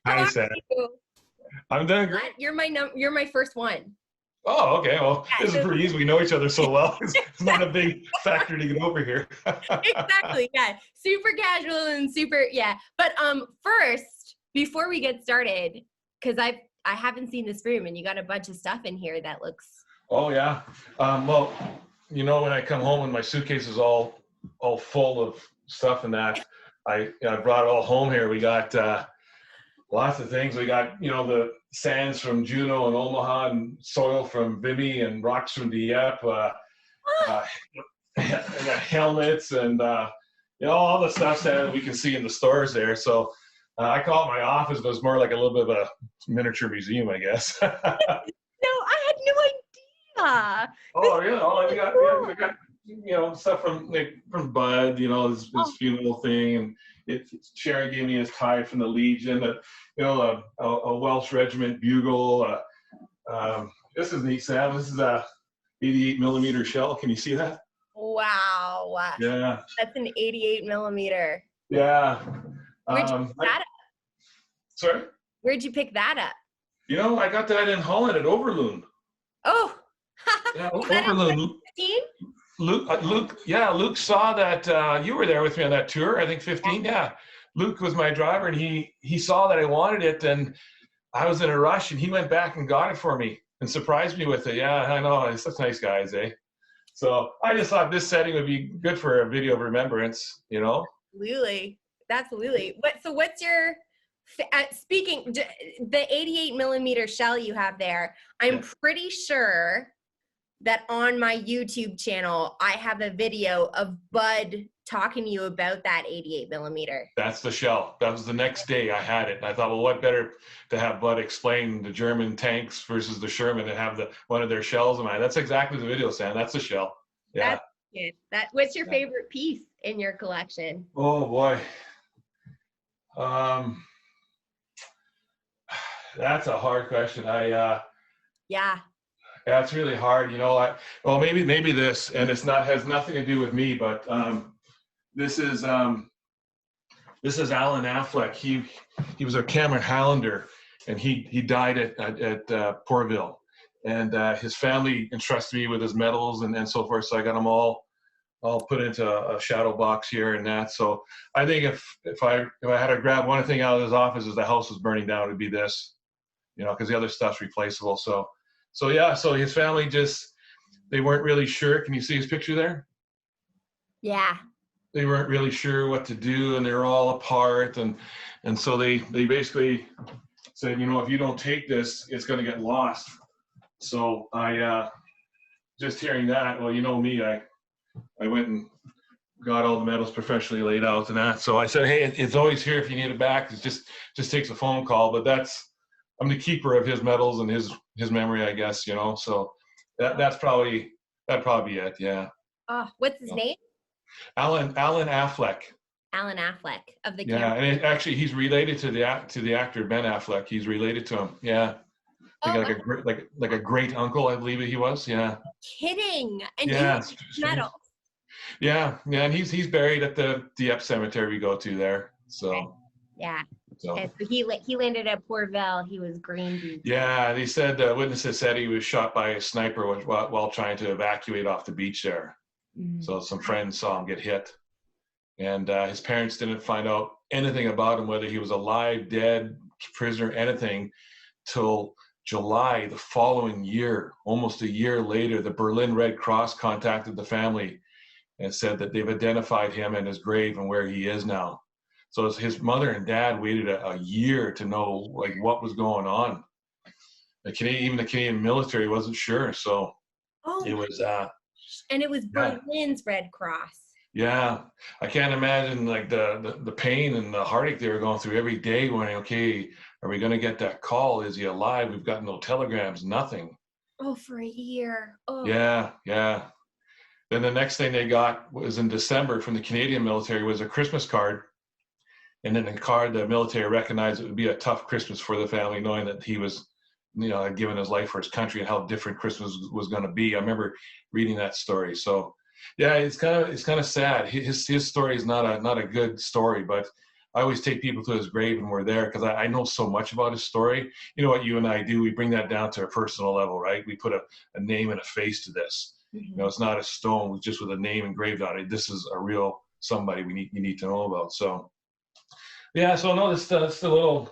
How Hi, are Sam. you? I'm doing great. You're my first one. Oh, okay. Well, Yeah, this is so pretty easy. We know each other so well. It's not a big factor to get over here. exactly, yeah. Super casual and super, yeah. But first, before we get started, because I haven't seen this room and you got a bunch of stuff in here that looks. Oh, yeah. Well, when I come home and my suitcase is all full of stuff and that, I brought it all home here. We got lots of things. We got, the sands from Juneau and Omaha and soil from Vimy and rocks from Dieppe. Uh, I got helmets and all the stuff that we can see in the stores there. So I call it my office, but it's more like a little bit of a miniature museum, I guess. No, I had no idea. Oh yeah, we got stuff from Bud, his funeral thing, and Sharon gave me his tie from the Legion, a Welsh regiment bugle. This is neat, Sam. This is a 88 millimeter shell. Can you see that? Wow. Yeah. That's an 88 millimeter. Yeah. Where'd you pick that up? Sorry? Where'd you pick that up? I got that in Holland at Overloon. Oh. Yeah, Overloon. Luke saw that you were there with me on that tour, I think 15. Yeah. Luke was my driver, and he saw that I wanted it, and I was in a rush, and he went back and got it for me and surprised me with it. Yeah, I know. He's such nice guys, eh? So I just thought this setting would be good for a video of remembrance, Absolutely. Absolutely. What's your, speaking, the 88 millimeter shell you have there, I'm pretty sure that on my YouTube channel, I have a video of Bud talking to you about that 88 millimeter. That's the shell. That was the next day I had it. And I thought, well, what better to have Bud explain the German tanks versus the Sherman and have one of their shells in mine. That's exactly the video, Sam. That's the shell. Yeah. That's good. What's your favorite piece in your collection? Oh boy. That's a hard question. Yeah. It's really hard. Maybe this, and has nothing to do with me, but this is Alan Affleck. He was a Cameron Highlander, and he died at Portville, and his family entrusted me with his medals and so forth. So I got them all put into a shadow box here and that. So I think if I had to grab one thing out of his office as the house was burning down, it'd be this, because the other stuff's replaceable. So his family they weren't really sure. Can you see his picture there? Yeah. They weren't really sure what to do, and they were all apart, and so they basically said, if you don't take this, it's going to get lost. So I just hearing that, well, me, I went and got all the medals professionally laid out and that. So I said, hey, it's always here if you need it back. It just takes a phone call, but I'm the keeper of his medals and his memory, I guess, so that'd probably be it. Yeah. Oh, what's his name? Alan Affleck. Alan Affleck of the Yeah, and actually he's related to the actor Ben Affleck. He's related to him. Yeah. Like a great uncle, I believe he was. Yeah. Kidding. And yeah. Medals. Yeah, and he's buried at the Dieppe cemetery we go to there. So. Okay. Yeah. So he landed at Portville. He was green. Yeah, they said witnesses said he was shot by a sniper while trying to evacuate off the beach there. Mm-hmm. So some friends saw him get hit, and his parents didn't find out anything about him, whether he was alive, dead, prisoner, anything, till July the following year. Almost a year later, the Berlin Red Cross contacted the family and said that they've identified him and his grave and where he is now. So his mother and dad waited a year to know what was going on. Even the Canadian military wasn't sure. So it was. And it was Berlin's Red Cross. Yeah, I can't imagine the pain and the heartache they were going through every day. Going, okay, are we going to get that call? Is he alive? We've got no telegrams, nothing. Oh, for a year. Oh. Yeah. Then the next thing they got was in December from the Canadian military was a Christmas card. And in the card, the military recognized it would be a tough Christmas for the family, knowing that he was, had given his life for his country and how different Christmas was going to be. I remember reading that story. So, yeah, it's kind of sad. His story is not a good story, but I always take people to his grave when we're there because I know so much about his story. You know what you and I do? We bring that down to a personal level, right? We put a name and a face to this. You know, it's not a stone just with a name engraved on it. This is a real somebody you need to know about. So, yeah. So no, it's a little,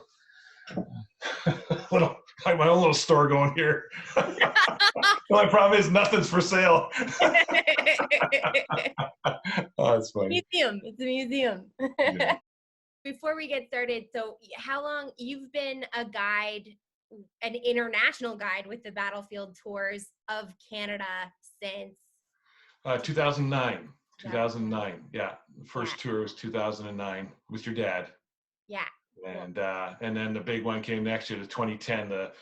little like my own little store going here. The only problem is nothing's for sale. Oh, that's funny. Museum. It's a museum. Yeah. Before we get started, so how long you've been a guide, an international guide with the Battlefield Tours of Canada since 2009. 2009. Yeah. The first tour was 2009 with your dad. Yeah. And then the big one came next year, to 2010, the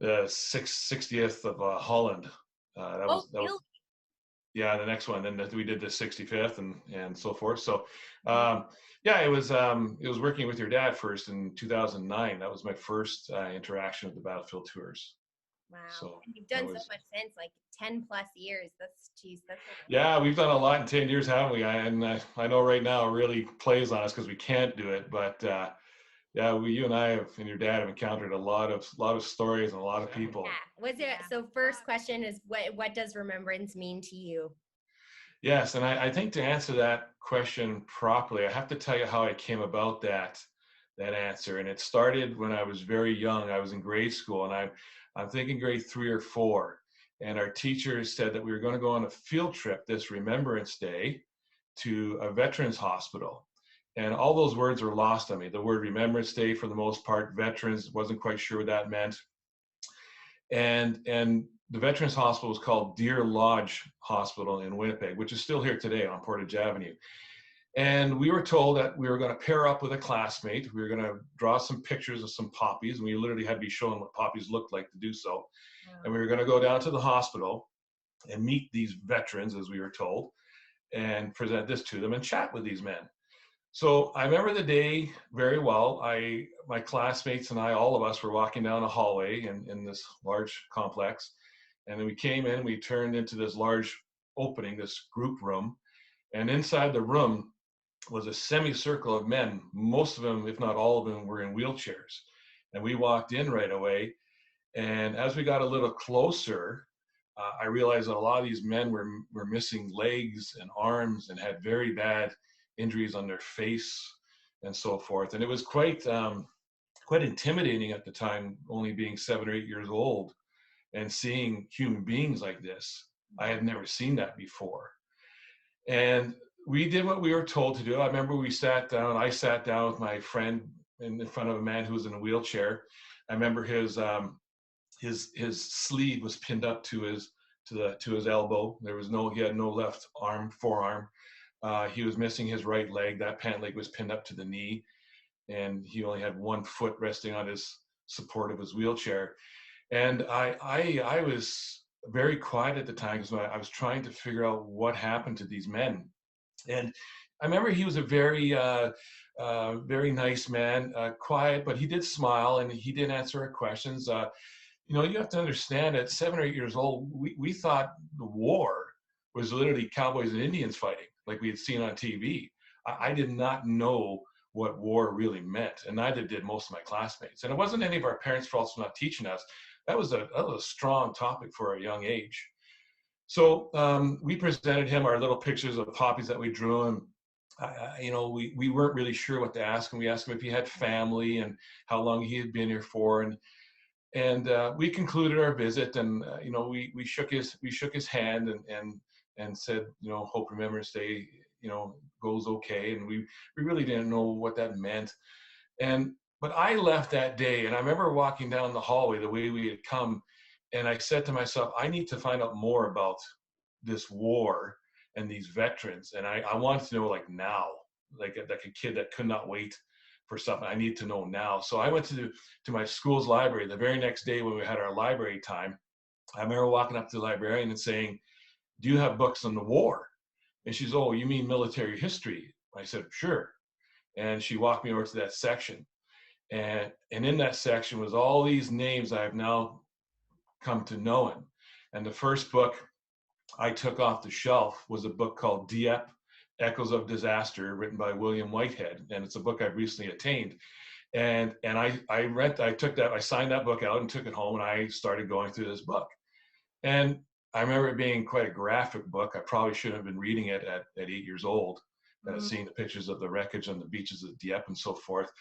60th of Holland. That was yeah, the next one. Then we did the 65th and so forth. So yeah, it was working with your dad first in 2009. That was my first interaction with the Battlefield Tours. Wow. So and you've done so much since, like 10 plus years. That's yeah, we've done a lot in 10 years, haven't we? And I know right now it really plays on us because we can't do it, but yeah, you and I and your dad have encountered a lot of stories and a lot of people. Yeah. So first question is, what does Remembrance mean to you? Yes, and I think to answer that question properly, I have to tell you how I came about that answer. And it started when I was very young. I was in grade school, and I'm thinking grade 3 or 4. And our teacher said that we were going to go on a field trip this Remembrance Day to a veterans hospital. And all those words were lost on me. The word Remembrance Day, for the most part, veterans, wasn't quite sure what that meant. And the Veterans Hospital was called Deer Lodge Hospital in Winnipeg, which is still here today on Portage Avenue. And we were told that we were going to pair up with a classmate. We were going to draw some pictures of some poppies, and we literally had to be shown what poppies looked like to do so. And we were going to go down to the hospital and meet these veterans, as we were told, and present this to them and chat with these men. So I remember the day very well. My classmates and I, all of us, were walking down a hallway in this large complex. And then we came in, we turned into this large opening, this group room. And inside the room was a semicircle of men. Most of them, if not all of them, were in wheelchairs. And we walked in right away. And as we got a little closer, I realized that a lot of these men were missing legs and arms and had very bad injuries on their face and so forth. And it was quite intimidating at the time, only being 7 or 8 years old, and seeing human beings like this. I had never seen that before. And we did what we were told to do. I remember I sat down with my friend in front of a man who was in a wheelchair. I remember his sleeve was pinned up to his elbow. He had no left forearm. He was missing his right leg. That pant leg was pinned up to the knee, and he only had one foot resting on his support of his wheelchair. And I was very quiet at the time because I was trying to figure out what happened to these men. And I remember he was a very nice man, quiet, but he did smile and he did answer our questions. You have to understand, at 7 or 8 years old, we thought the war was literally cowboys and Indians fighting, like we had seen on TV. I did not know what war really meant, and neither did most of my classmates. And it wasn't any of our parents' fault for not teaching us. That was a strong topic for a young age. So we presented him our little pictures of poppies that we drew, and we weren't really sure what to ask him. We asked him if he had family and how long he had been here for, and we concluded our visit, and we shook his hand and said, hope Remembrance Day goes okay. And we really didn't know what that meant. But I left that day, and I remember walking down the hallway the way we had come, and I said to myself, I need to find out more about this war and these veterans. And I wanted to know, like, now, like a kid that could not wait for something. I need to know now. So I went to my school's library the very next day when we had our library time. I remember walking up to the librarian and saying, do you have books on the war? And she's, oh, you mean military history? I said, sure. And she walked me over to that section. And in that section was all these names I've now come to know him. And the first book I took off the shelf was a book called Dieppe, Echoes of Disaster, written by William Whitehead, and it's a book I've recently attained. And I signed that book out and took it home, and I started going through this book. And I remember it being quite a graphic book. I probably shouldn't have been reading it at 8 years old, seeing the pictures of the wreckage on the beaches of Dieppe and so forth.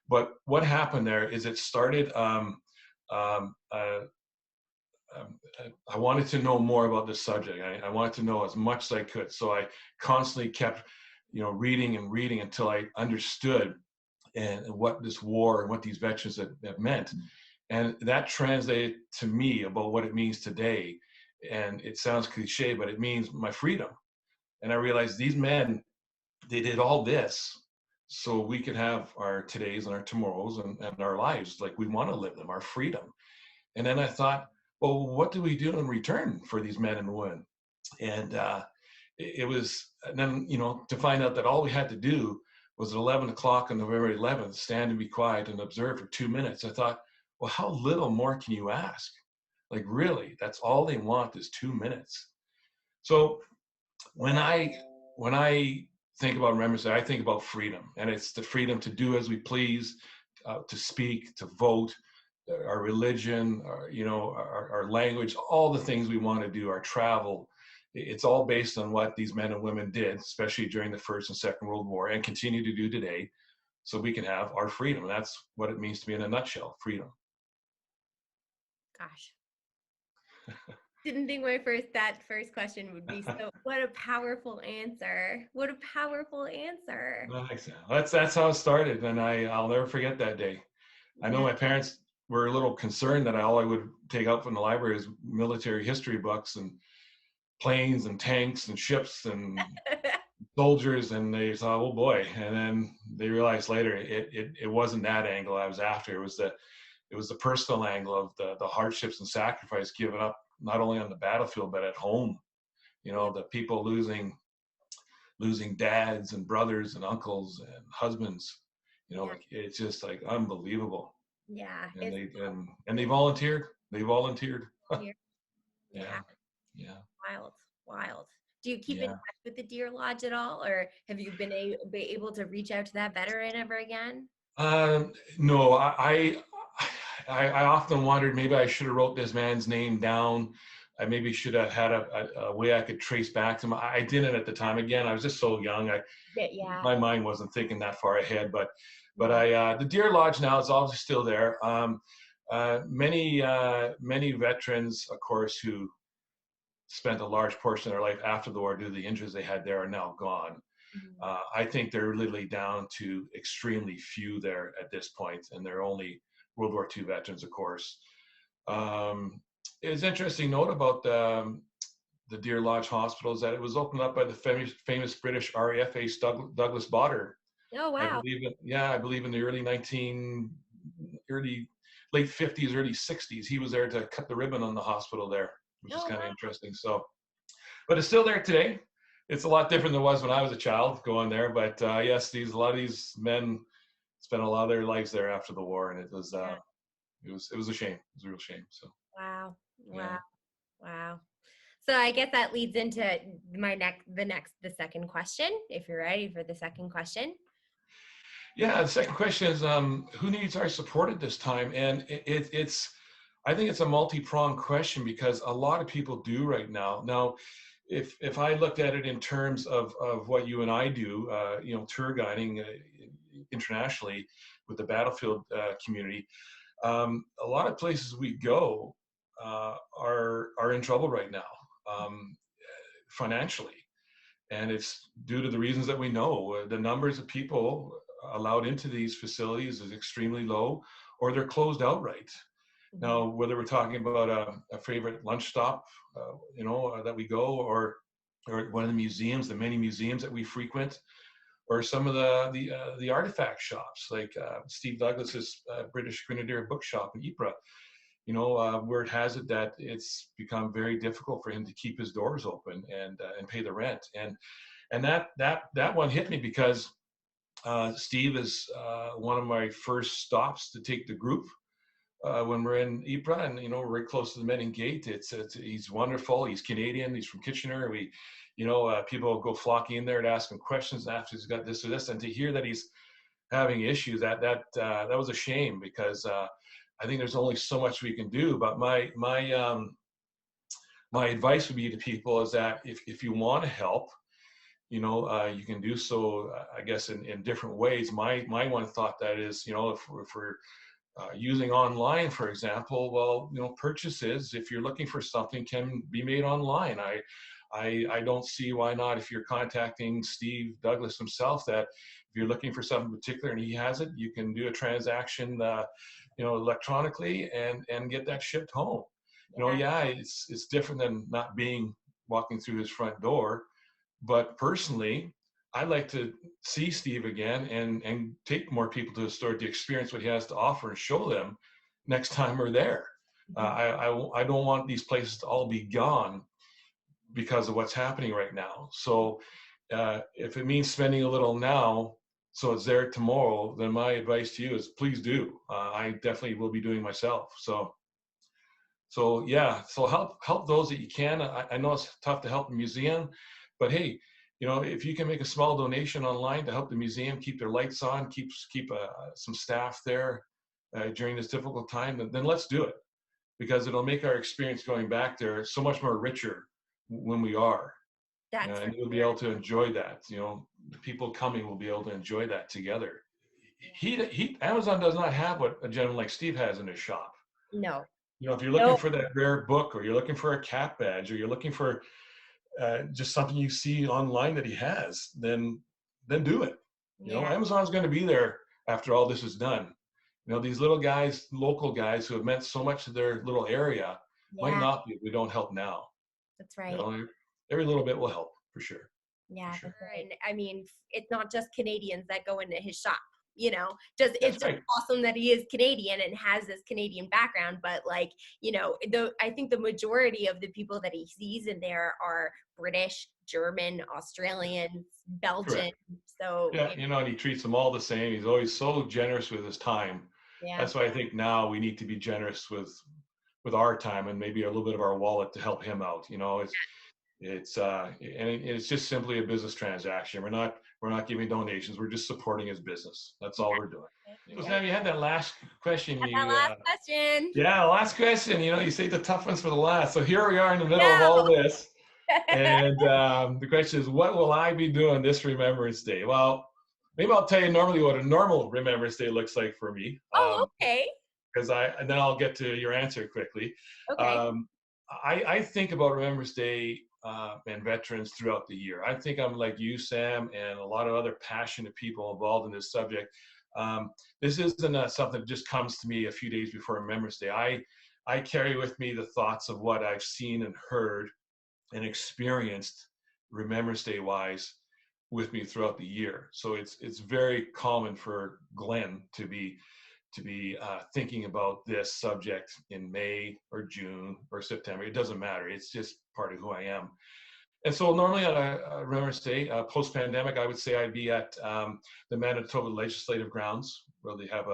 But what happened there is it started. I wanted to know more about this subject. I wanted to know as much as I could. So I constantly kept, reading and reading until I understood and what this war and what these veterans have meant. And that translated to me about what it means today. And it sounds cliche, but it means my freedom. And I realized these men, they did all this so we could have our todays and our tomorrows and our lives like we want to live them, our freedom. And then I thought, well, what do we do in return for these men and women? And it was, and then, to find out that all we had to do was at 11 o'clock on November 11th, stand and be quiet and observe for 2 minutes. I thought, well, how little more can you ask? Like, really, that's all they want is 2 minutes. So when I think about Remembrance Day, I think about freedom, and it's the freedom to do as we please, to speak, to vote, our religion, our language, all the things we want to do, our travel. It's all based on what these men and women did, especially during the First and Second World War, and continue to do today, so we can have our freedom. And that's what it means to me in a nutshell, freedom. Gosh. Didn't think that first question would be so. What a powerful answer. What a powerful answer. That's how it started, and I'll never forget that day. I know my parents were a little concerned that all I would take out from the library is military history books and planes and tanks and ships and soldiers, and they thought, oh boy. And then they realized later it wasn't that angle I was after. It was the personal angle of the hardships and sacrifice given up, not only on the battlefield but at home. The people losing dads and brothers and uncles and husbands. It's just like unbelievable. Yeah. And they volunteered. Yeah. Wild. Do you keep in touch with the Deer Lodge at all, or have you been able to reach out to that veteran ever again? No, I often wondered maybe I should have wrote this man's name down. I maybe should have had a way I could trace back to him. I didn't at the time. Again, I was just so young. My mind wasn't thinking that far ahead. But the Deer Lodge now is obviously still there. Many veterans, of course, who spent a large portion of their life after the war due to the injuries they had there are now gone. I think they're literally down to extremely few there at this point, and they're only World War II veterans, of course. It's an interesting note about the Deer Lodge Hospital is that it was opened up by the famous British RAF ace Douglas Bader. Oh wow! I believe in the late 50s, early 60s. He was there to cut the ribbon on the hospital there, which is kind of interesting. So, but it's still there today. It's a lot different than it was when I was a child going there. But yes, a lot of these men spent a lot of their lives there after the war, and it was a shame. It was a real shame. So. Wow. So I guess that leads into the second question, if you're ready for the second question. Yeah, the second question is, who needs our support at this time? And I think it's a multi-pronged question because a lot of people do right now. Now, if I looked at it in terms of what you and I do, tour guiding internationally with the battlefield community, a lot of places we go are in trouble right now, financially, and it's due to the reasons that we know. The numbers of people allowed into these facilities is extremely low, or they're closed outright. Now, whether we're talking about a favorite lunch stop, that we go, or one of the museums, the many museums that we frequent, or some of the artifact shops, like Steve Douglas's British Grenadier bookshop in Ypres. Word has it that it's become very difficult for him to keep his doors open and pay the rent. And that one hit me because Steve is one of my first stops to take the group when we're in Ypres, and we're very close to the Menin Gate. He's wonderful. He's Canadian. He's from Kitchener. People go flocking in there to ask him questions after he's got this or this, and to hear that he's having issues, that was a shame, because I think there's only so much we can do. But my advice would be to people is that if you want to help, you can do so, I guess, in different ways. My one thought that is, if we're using online, for example, well, purchases, if you're looking for something, can be made online. I don't see why not. If you're contacting Steve Douglas himself, that if you're looking for something particular and he has it, you can do a transaction, electronically and get that shipped home. It's different than not walking through his front door. But personally, I'd like to see Steve again and take more people to the store to experience what he has to offer and show them next time we're there. I don't want these places to all be gone because of what's happening right now. So if it means spending a little now so it's there tomorrow, then my advice to you is please do. I definitely will be doing myself. So yeah, so help those that you can. I know it's tough to help the museum, but hey, if you can make a small donation online to help the museum keep their lights on, keep some staff there during this difficult time, then let's do it, because it'll make our experience going back there so much more richer when we are. And you'll be able to enjoy that. The people coming will be able to enjoy that together. Amazon does not have what a gentleman like Steve has in his shop. No. If you're looking for that rare book, or you're looking for a cat badge, or you're looking for just something you see online that he has, then do it. Amazon's going to be there after all this is done. These little guys, local guys who have meant so much to their little area, might not be if we don't help now. That's right. Every little bit will help, for sure. Yeah, for sure. And I mean, it's not just Canadians that go into his shop. It's just awesome that he is Canadian and has this Canadian background, but I think the majority of the people that he sees in there are British, German, Australians, Belgian. Correct. So yeah, and he treats them all the same. He's always so generous with his time. Yeah. That's why I think now we need to be generous with our time and maybe a little bit of our wallet to help him out. It's just simply a business transaction. We're not giving donations. We're just supporting his business. That's all we're doing. So Sam, you had that last question. Question. Yeah, last question. You say the tough ones for the last. So here we are in the middle of all this. And the question is, what will I be doing this Remembrance Day? Well, maybe I'll tell you normally what a normal Remembrance Day looks like for me. Okay. And then I'll get to your answer quickly. Okay. I think about Remembrance Day and veterans throughout the year. I think I'm like you, Sam, and a lot of other passionate people involved in this subject. This isn't something that just comes to me a few days before Remembrance Day. I carry with me the thoughts of what I've seen and heard and experienced Remembrance Day wise with me throughout the year. So it's very common for Glenn to be thinking about this subject in May or June or September. It doesn't matter. It's just part of who I am. And so normally on a Remembrance Day, post-pandemic, I would say I'd be at the Manitoba Legislative Grounds, where they have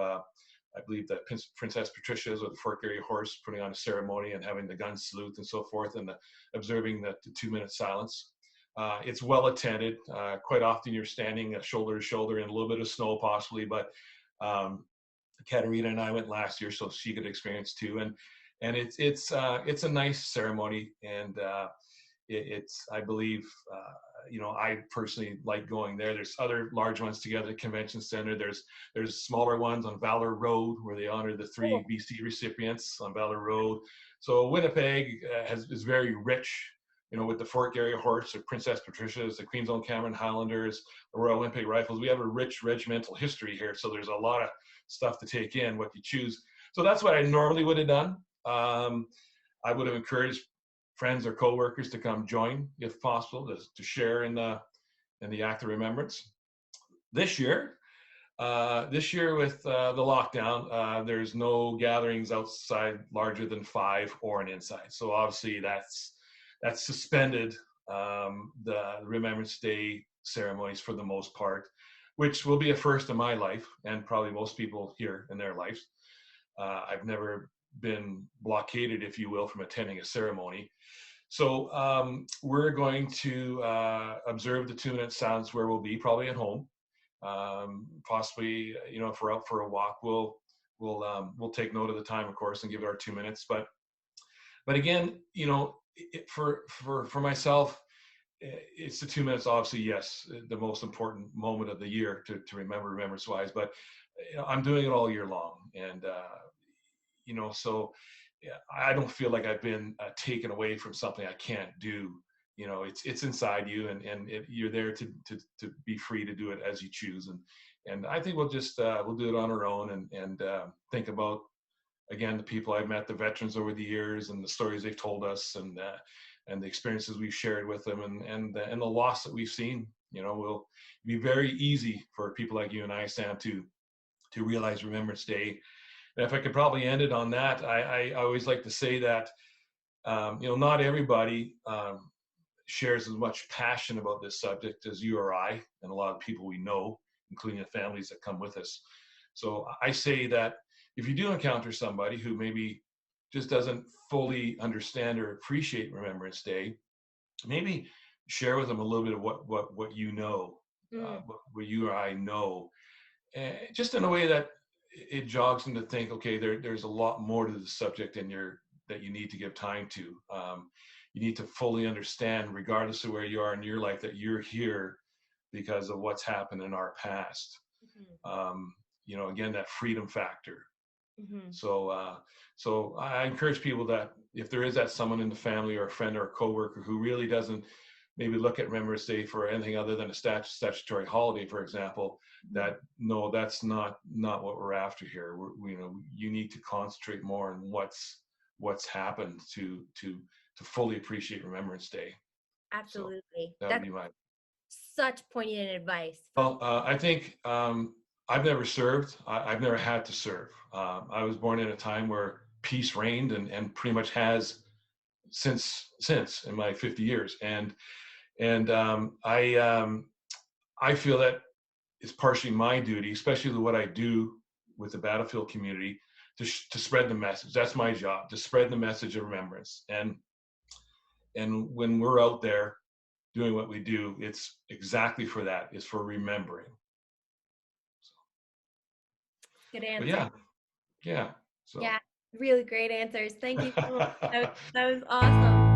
I believe that Princess Patricia's with the Fork Area Horse putting on a ceremony and having the gun salute and so forth, and observing the 2-minute silence. It's well attended. Quite often you're standing shoulder to shoulder in a little bit of snow possibly, but Katerina and I went last year, so she could experience too. And it's a nice ceremony, and I believe I personally like going there. There's other large ones together at the Convention Center. There's smaller ones on Valor Road where they honor the 3 BC recipients on Valor Road. So Winnipeg is very rich, with the Fork Area Horse, the Princess Patricia's, the Queen's Own Cameron Highlanders, the Royal Winnipeg Rifles. We have a rich regimental history here, so there's a lot of stuff to take in, what you choose. So that's what I normally would have done. I would have encouraged friends or coworkers to come join, if possible, to share in the act of remembrance. This year with the lockdown, there's no gatherings outside larger than 5 or an inside. So obviously that's suspended the Remembrance Day ceremonies for the most part, which will be a first in my life and probably most people here in their lives. I've never been blockaded, if you will, from attending a ceremony. So we're going to observe the 2-minute silence where we'll be, probably at home. Possibly, if we're out for a walk, we'll take note of the time, of course, and give it our 2 minutes. But again, for myself, it's the 2 minutes. Obviously, yes, the most important moment of the year to remember, remembrance wise. But I'm doing it all year long, and so yeah, I don't feel like I've been taken away from something I can't do. It's inside you, and you're there to be free to do it as you choose. And I think we'll do it on our own, and think about, again, the people I've met, the veterans over the years, and the stories they've told us, and the experiences we've shared with them, and the loss that we've seen. Will be very easy for people like you and I, Sam, to realize Remembrance Day. And if I could probably end it on that, I always like to say that not everybody shares as much passion about this subject as you or I, and a lot of people we know, including the families that come with us. So I say that if you do encounter somebody who maybe just doesn't fully understand or appreciate Remembrance Day, maybe share with them a little bit of what you know, what you or I know, and just in a way that it jogs them to think, okay, there's a lot more to the subject that you need to give time to. You need to fully understand, regardless of where you are in your life, that you're here because of what's happened in our past. Again, that freedom factor. So I encourage people that if there is that someone in the family or a friend or a coworker who really doesn't maybe look at Remembrance Day for anything other than a statutory holiday, for example, that no, that's not what we're after here. You need to concentrate more on what's happened to fully appreciate Remembrance Day. Absolutely. So that would be my such poignant advice. Well, I think I've never served. I've never had to serve. I was born in a time where peace reigned, and pretty much has since in my 50 years. And I feel that it's partially my duty, especially with what I do with the battlefield community, to spread the message. That's my job, to spread the message of remembrance. And when we're out there doing what we do, it's exactly for that. It's for remembering. Good answer. But yeah. So. Yeah, really great answers. Thank you so much. That was awesome.